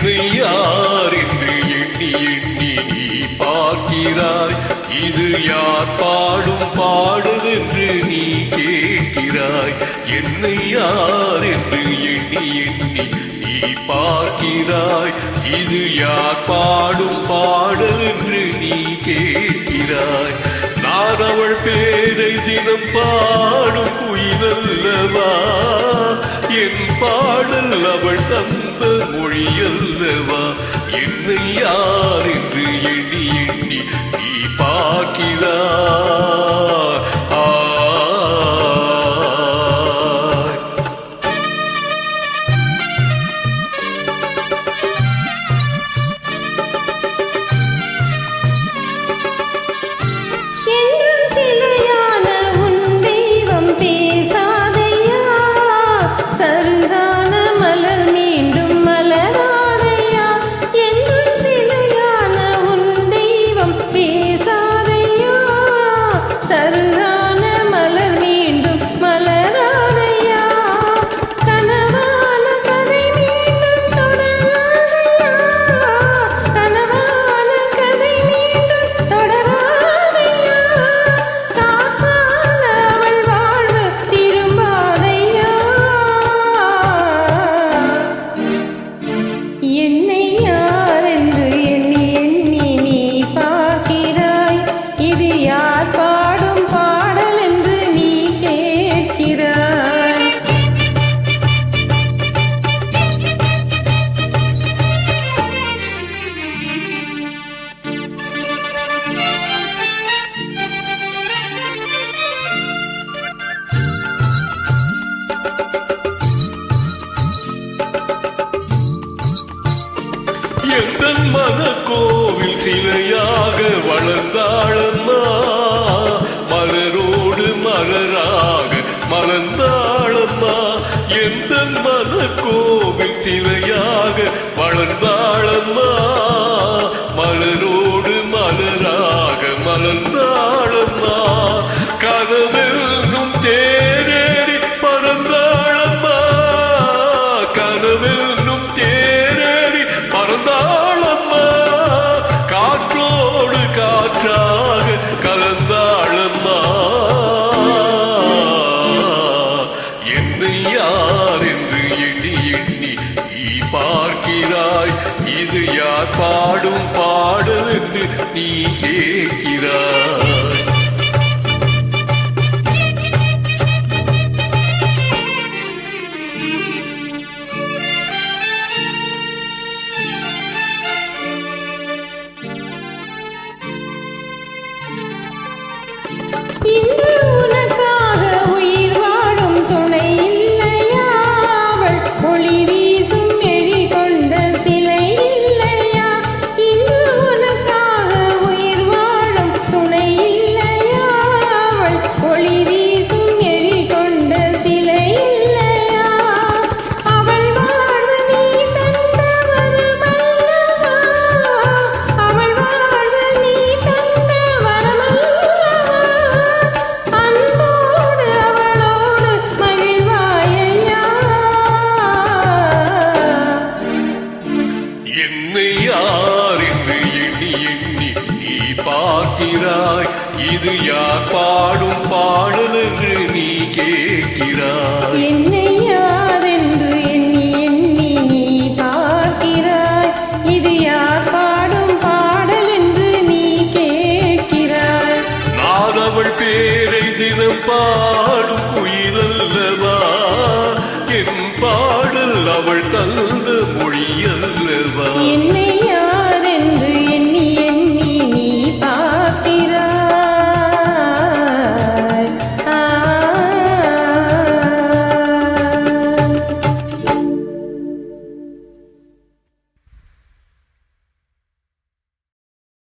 என்னை யார் என்று எண்ணி எண்ணி நீ பார்க்கிறாய். இது யார் பாடும் பாடல் என்று நீ கேட்கிறாய். என்னை யார் என்று எண்ணி எண்ணி நீ பார்க்கிறாய். இது யார் பாடும் பாடல் என்று நீ கேட்கிறாய். நான் அவள் பேரை தினம் பாடும் குயிலல்லவா, என் பாடல் அவள் தந்த மொழியல்லவா. என்னை யார் என்று எண்ணி எண்ணி நீ பார்க்கிறாய். எந்தன் மனக்கோவில் சிலையாக வளர்ந்தாளம்மா, மலரோடு மலராக மலர்ந்தாளம்மா. எந்தன் மனக்கோவில் சிலையாக வளர்ந்தாளம்மா, மலரோடு மலராக மலர்ந்தாளம்மா. கனவெல்லும் தேரேறி பறந்தாளம்மா, கனவெல்லும் தேரேறி பறந்தாளம்மா. காற்றோடு காற்றாக கலந்தாளம்மா. என்னை யார் என்று எண்ணி எண்ணி நீ பார்க்கிறாய். இது யார் பாடும் பாடல் என்று நீ கேட்கிறாய். இன்று உனக்காக உயிர் வாழும் துணை இல்லையா, அவள் ஒளி வீசும் எழி கொண்ட சிலை இல்லையா. இன்று உனக்காக உயிர் வாழும் துணை இல்லையா, அவள் ஒளி வீசும் எழி கொண்ட சிலை இல்லையா. அவள் வாழ்வு நீ தந்த வரமல்லவா, அவள் வாழ்வு நீ தந்த வரமல்லவா. அன்போடு அவளோடு மகிழ்வாயையா. என்னை யார் என்று எண்ணி எண்ணி நீ பார்க்கிறாய். இது யார் பாடும் பாடல் என்று நீ கேட்கிறாய். என்னை யார் என்று எண்ணி எண்ணி நீ பார்க்கிறாய். இது யார் பாடும் பாடல் என்று நீ கேட்கிறாய். நான் அவள் பேரை தினம் பாடும் குயிலல்லவா, என் பாடல் அவள் தந்த மொழியல்லவா. என்னை